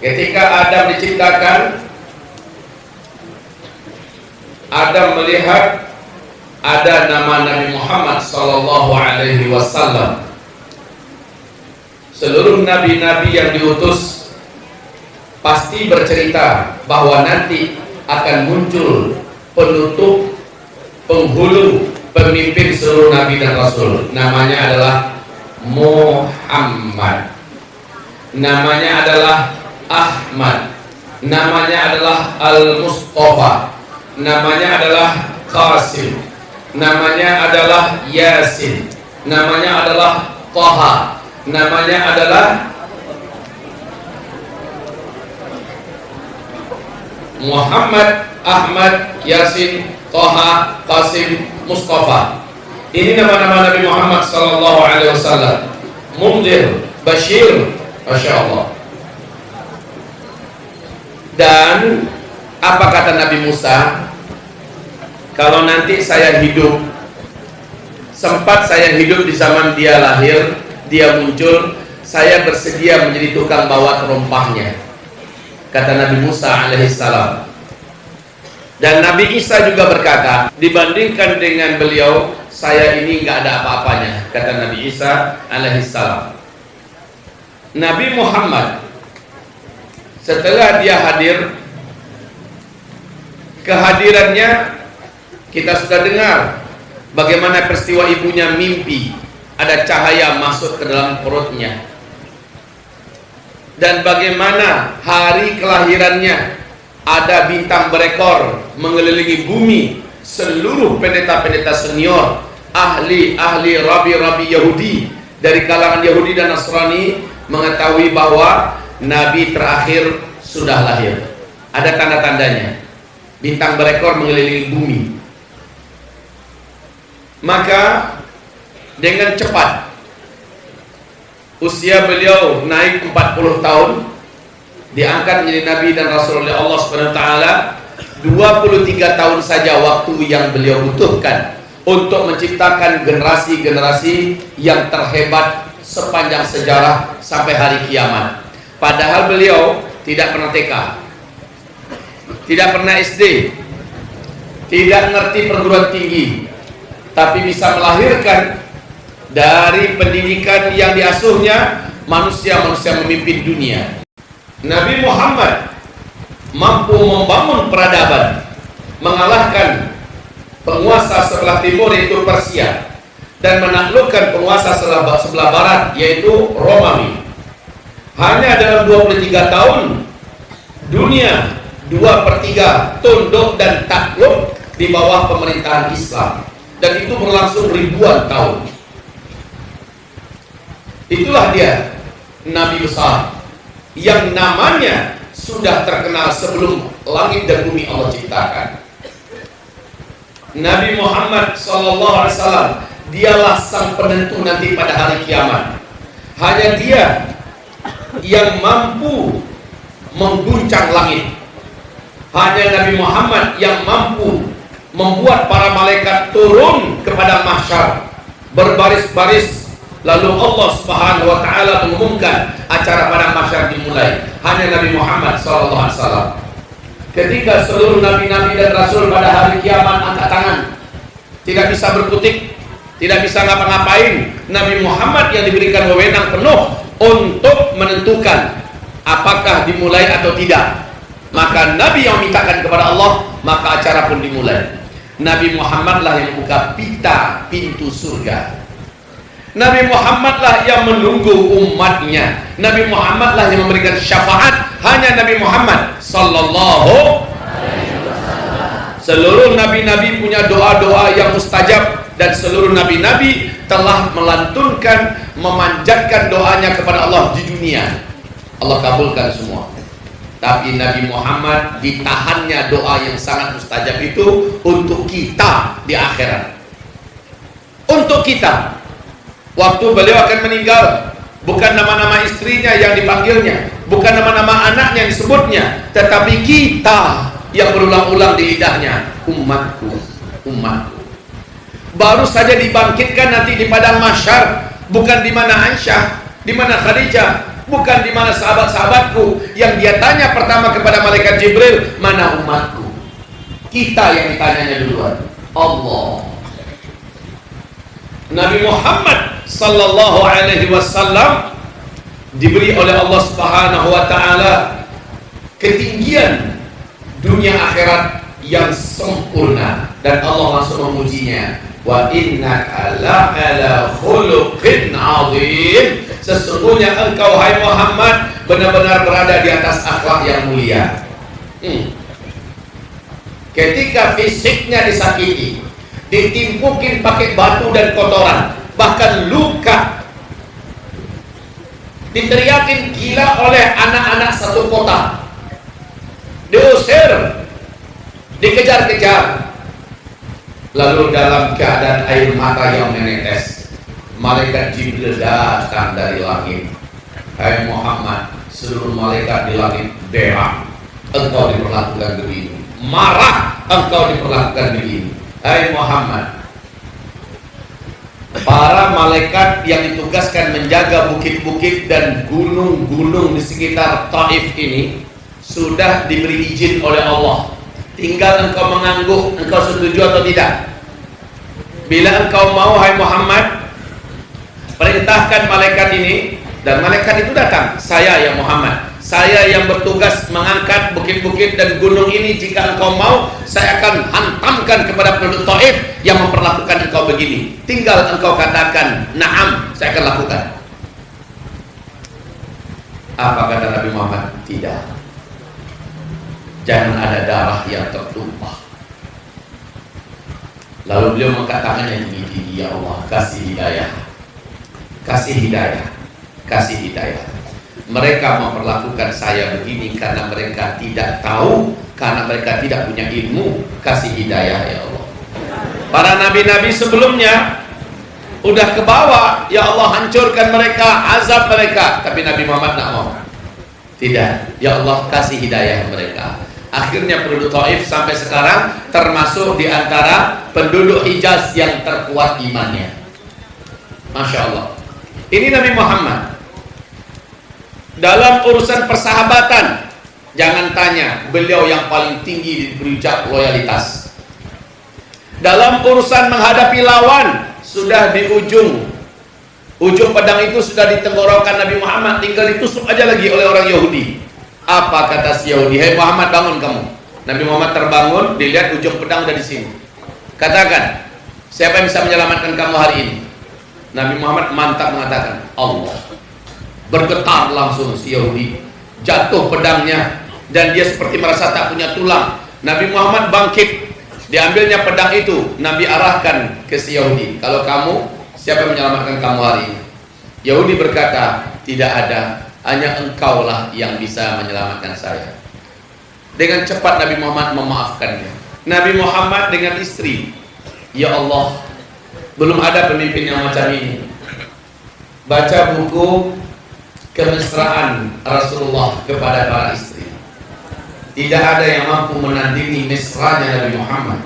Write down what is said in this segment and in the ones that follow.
Ketika Adam diciptakan, Adam melihat ada nama Nabi Muhammad sallallahu alaihi wasallam. Seluruh nabi-nabi yang diutus pasti bercerita bahwa nanti akan muncul penutup, penghulu, pemimpin seluruh nabi dan rasul. Namanya adalah Muhammad, namanya adalah Ahmad, namanya adalah Al-Mustafa, namanya adalah Qasim, namanya adalah Yasin, namanya adalah Taha, namanya adalah Muhammad, Ahmad, Yasin, Taha, Qasim, Mustafa. Ini nama-nama Nabi Muhammad sallallahu alaihi wasallam. Mundir, Bashir, Masya Allah. Dan apa kata Nabi Musa? Kalau nanti saya hidup, sempat saya hidup di zaman dia lahir, dia muncul, saya bersedia menjadi tukang bawa terompahnya, kata Nabi Musa alaihissalam. Dan Nabi Isa juga berkata, dibandingkan dengan beliau, saya ini nggak ada apa-apanya, kata Nabi Isa alaihissalam. Nabi Muhammad, setelah dia hadir, kehadirannya kita sudah dengar bagaimana peristiwa ibunya mimpi ada cahaya masuk ke dalam perutnya, dan bagaimana hari kelahirannya ada bintang berekor mengelilingi bumi. Seluruh pendeta-pendeta senior, ahli-ahli rabi-rabi Yahudi dari kalangan Yahudi dan Nasrani mengetahui bahwa Nabi terakhir sudah lahir. Ada tanda-tandanya, bintang berekor mengelilingi bumi. Maka dengan cepat usia beliau naik 40 tahun, diangkat menjadi Nabi dan Rasul oleh Allah Subhanahu wa taala. 23 tahun saja waktu yang beliau butuhkan untuk menciptakan generasi-generasi yang terhebat sepanjang sejarah sampai hari kiamat. Padahal beliau tidak pernah TK, tidak pernah SD, tidak ngerti perguruan tinggi, tapi bisa melahirkan dari pendidikan yang diasuhnya manusia-manusia memimpin dunia. Nabi Muhammad mampu membangun peradaban, mengalahkan penguasa sebelah timur yaitu Persia, dan menaklukkan penguasa sebelah barat yaitu Romawi. Hanya dalam 23 tahun dunia 2/3 tunduk dan takluk di bawah pemerintahan Islam, dan itu berlangsung ribuan tahun. Itulah dia Nabi besar yang namanya sudah terkenal sebelum langit dan bumi Allah ciptakan. Nabi Muhammad SAW, dialah sang penentu nanti pada hari kiamat. Hanya dia yang mampu mengguncang langit. Hanya Nabi Muhammad yang mampu membuat para malaikat turun kepada mahsyar berbaris-baris. Lalu Allah Subhanahu wa taala mengumumkan acara pada mahsyar dimulai. Hanya Nabi Muhammad SAW. Ketika seluruh nabi-nabi dan rasul pada hari kiamat angkat tangan, tidak bisa berkutik, tidak bisa ngapa-ngapain, Nabi Muhammad yang diberikan wewenang penuh untuk menentukan apakah dimulai atau tidak. Maka Nabi yang mintakan kepada Allah, maka acara pun dimulai. Nabi Muhammad lah yang buka pita pintu surga. Nabi Muhammad lah yang menunggu umatnya. Nabi Muhammad lah yang memberikan syafaat. Hanya Nabi Muhammad sallallahu alaihi wasallam. Seluruh nabi-nabi punya doa-doa yang mustajab, dan seluruh nabi-nabi telah melantunkan, memanjatkan doanya kepada Allah di dunia. Allah kabulkan semua. Tapi Nabi Muhammad ditahannya doa yang sangat mustajab itu untuk kita di akhirat. Untuk kita. Waktu beliau akan meninggal, bukan nama-nama istrinya yang dipanggilnya, bukan nama-nama anaknya yang disebutnya, tetapi kita yang berulang-ulang di lidahnya, umatku, umatku. Baru saja dibangkitkan nanti di padang mahsyar, bukan di mana Aisyah, di mana Khadijah, Bukan di mana sahabat-sahabatku. Yang dia tanya pertama kepada malaikat Jibril, mana umatku? Kita yang ditanyanya duluan, Allah. Nabi Muhammad sallallahu alaihi wasallam diberi oleh Allah Subhanahu wa taala ketinggian dunia akhirat yang sempurna, dan Allah langsung memujinya, wa innaka la'ala khuluqin 'adzim. Sesungguhnya engkau hai Muhammad benar-benar berada di atas akhlak yang mulia. Ketika fisiknya disakiti, ditimpukin pakai batu dan kotoran, bahkan luka, diteriakin gila oleh anak-anak satu kota, diusir, dikejar-kejar, lalu dalam keadaan air mata yang menetes, malaikat Jibril datang dari langit. Hai Muhammad, seluruh malaikat di langit berak, engkau diperlakukan begini, marah, engkau diperlakukan begini. Hai Muhammad, para malaikat yang ditugaskan menjaga bukit-bukit dan gunung-gunung di sekitar Taif ini sudah diberi izin oleh Allah. Tinggal engkau mengangguk, engkau setuju atau tidak. Bila engkau mau hai Muhammad, perintahkan malaikat ini, dan malaikat itu datang. Saya ya Muhammad, saya yang bertugas mengangkat bukit-bukit dan gunung ini. Jika engkau mau, saya akan hantamkan kepada penduduk Taif yang memperlakukan engkau begini. Tinggal engkau katakan, na'am, saya akan lakukan. Apa kata Nabi Muhammad? Tidak. Jangan ada darah yang tertumpah. Lalu beliau mengatakannya begini, ya Allah, kasih hidayah, kasih hidayah, kasih hidayah. Mereka memperlakukan saya begini karena mereka tidak tahu, karena mereka tidak punya ilmu. Kasih hidayah ya Allah. Para nabi-nabi sebelumnya udah ke bawah, ya Allah hancurkan mereka, azab mereka. Tapi Nabi Muhammad tidak mau. Tidak, ya Allah kasih hidayah mereka. Akhirnya penduduk Taif sampai sekarang termasuk di antara penduduk Hijaz yang terkuat imannya. Masya Allah. Ini Nabi Muhammad. Dalam urusan persahabatan, jangan tanya, beliau yang paling tinggi diberi cap loyalitas. Dalam urusan menghadapi lawan, sudah di ujung pedang itu sudah di tenggorokan Nabi Muhammad, tinggal ditusuk aja lagi oleh orang Yahudi. Apa kata si Yahudi? Hai Muhammad, bangun kamu. Nabi Muhammad terbangun, dilihat ujung pedang udah di sini. Katakan, siapa yang bisa menyelamatkan kamu hari ini? Nabi Muhammad mantap mengatakan, Allah. Bergetar langsung si Yahudi, jatuh pedangnya, dan dia seperti merasa tak punya tulang. Nabi Muhammad bangkit, diambilnya pedang itu, Nabi arahkan ke si Yahudi, kalau kamu, siapa yang menyelamatkan kamu hari ini? Yahudi berkata, tidak ada, hanya engkaulah yang bisa menyelamatkan saya. Dengan cepat Nabi Muhammad memaafkannya. Nabi Muhammad dengan istri, ya Allah, belum ada pemimpin yang macam ini. Baca buku kemesraan Rasulullah kepada para istri, tidak ada yang mampu menandingi mesranya Nabi Muhammad.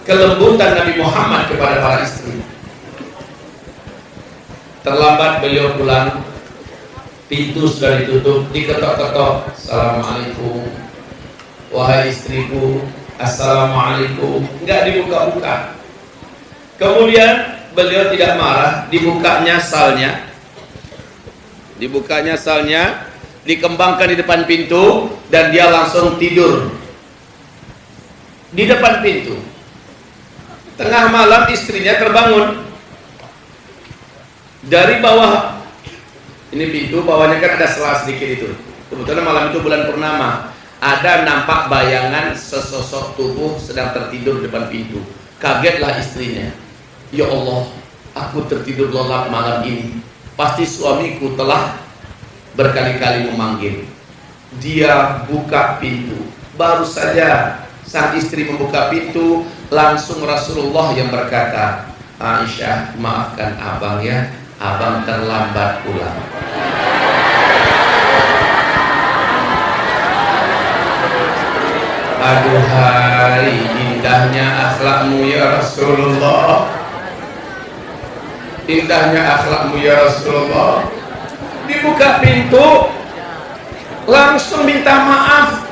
Kelembutan Nabi Muhammad kepada para istri. Terlambat beliau pulang, pintu sudah ditutup, diketok-ketok, assalamualaikum, wahai istriku, assalamualaikum, enggak dibuka-buka. Kemudian beliau tidak marah, dibukanya salnya, dikembangkan di depan pintu, dan dia langsung tidur di depan pintu. Tengah malam istrinya terbangun dari bawah. Ini pintu, bawahnya kan ada sela sedikit itu. Kebetulan malam itu bulan purnama. Ada nampak bayangan sesosok tubuh sedang tertidur di depan pintu. Kagetlah istrinya. Ya Allah, aku tertidur lelap malam ini. Pasti suamiku telah berkali-kali memanggil. Dia buka pintu. Baru saja sang istri membuka pintu, langsung Rasulullah yang berkata, Aisyah, maafkan abang ya, abang terlambat pulang. Aduhai, indahnya akhlakmu ya Rasulullah. Indahnya akhlakmu ya Rasulullah. Dibuka pintu, langsung minta maaf.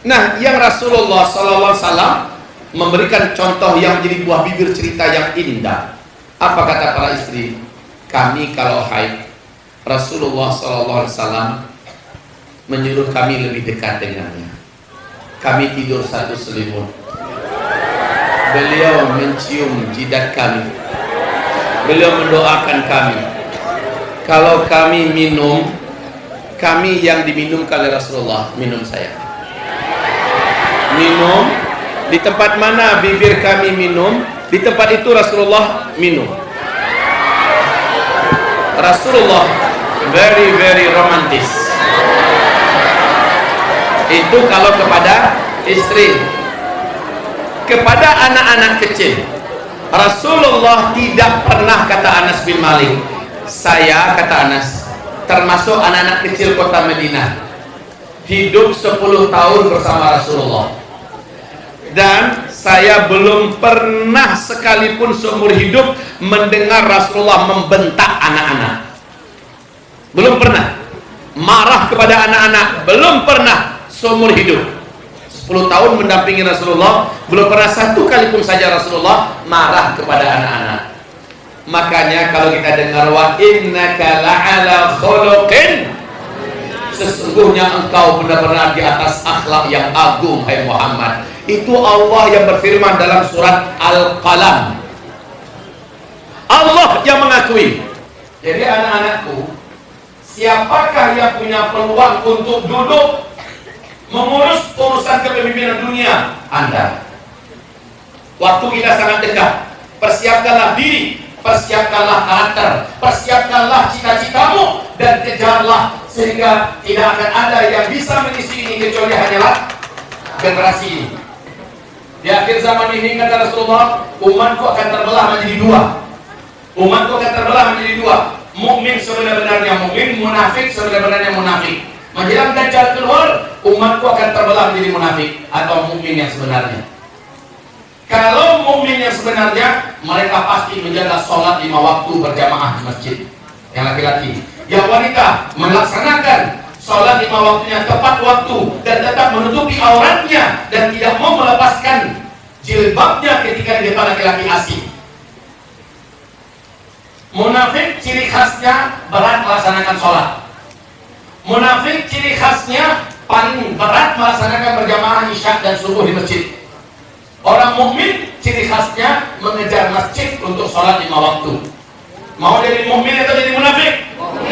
Nah, yang Rasulullah SAW memberikan contoh yang jadi buah bibir cerita yang indah. Apa kata para istri? Kami kalau haid, Rasulullah SAW menyuruh kami lebih dekat dengannya. Kami tidur satu selimut. Beliau mencium jidat kami. Beliau mendoakan kami. Kalau kami minum, kami yang diminumkan oleh Rasulullah, minum saya. Minum, di tempat mana bibir kami minum, di tempat itu Rasulullah minum. Rasulullah very very romantis. Itu kalau kepada istri. Kepada anak-anak kecil, Rasulullah tidak pernah, kata Anas bin Malik, saya, kata Anas, termasuk anak-anak kecil kota Madinah, hidup 10 tahun bersama Rasulullah, dan saya belum pernah sekalipun seumur hidup mendengar Rasulullah membentak anak-anak. Belum pernah. Marah kepada anak-anak, belum pernah seumur hidup. 10 tahun mendampingi Rasulullah, belum pernah satu kali pun saja Rasulullah marah kepada anak-anak. Makanya kalau kita dengar wa innaka la'ala khuluqin, sesungguhnya engkau benar-benar di atas akhlak yang agung, hai Muhammad. Itu Allah yang berfirman dalam surat Al-Qalam. Allah yang mengakui. Jadi anak-anakku, siapakah yang punya peluang untuk duduk mengurus urusan kepemimpinan dunia? Anda. Waktu kita sangat dekat. Persiapkanlah diri, persiapkanlah karakter, persiapkanlah cita-citamu, dan kejarlah, sehingga tidak akan ada yang bisa mengisi ini kecuali hanyalah generasi ini. Di akhir zaman ini, kata Rasulullah, umatku akan terbelah menjadi dua. Umatku akan terbelah menjadi dua. Mukmin sebenar-benarnya mukmin, munafik sebenar-benarnya munafik. Menjelang Dajjal keluar, umatku akan terbelah menjadi munafik atau mukmin yang sebenarnya. Kalau mukmin yang sebenarnya, mereka pasti menjaga sholat 5 waktu berjamaah di masjid. Yang laki-laki, yang wanita melaksanakan sholat 5 waktunya tepat waktu dan tetap menutupi auratnya dan tidak mau melepaskan jilbabnya ketika di depan laki-laki asing. Munafik ciri khasnya berat melaksanakan sholat. Munafik ciri khasnya paling berat melaksanakan berjamaah isya dan subuh di masjid. Orang mukmin ciri khasnya mengejar masjid untuk sholat 5 waktu. Mau jadi mukmin atau jadi munafik? Mukmin.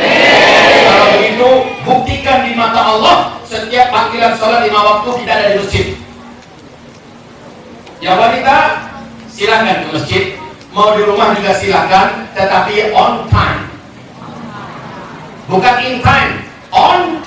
Kalau begitu, buktikan di mata Allah setiap panggilan sholat 5 waktu kita ada di masjid. Ya wanita, silakan ke masjid. Mau di rumah juga silakan, tetapi on time. Bukan in time. On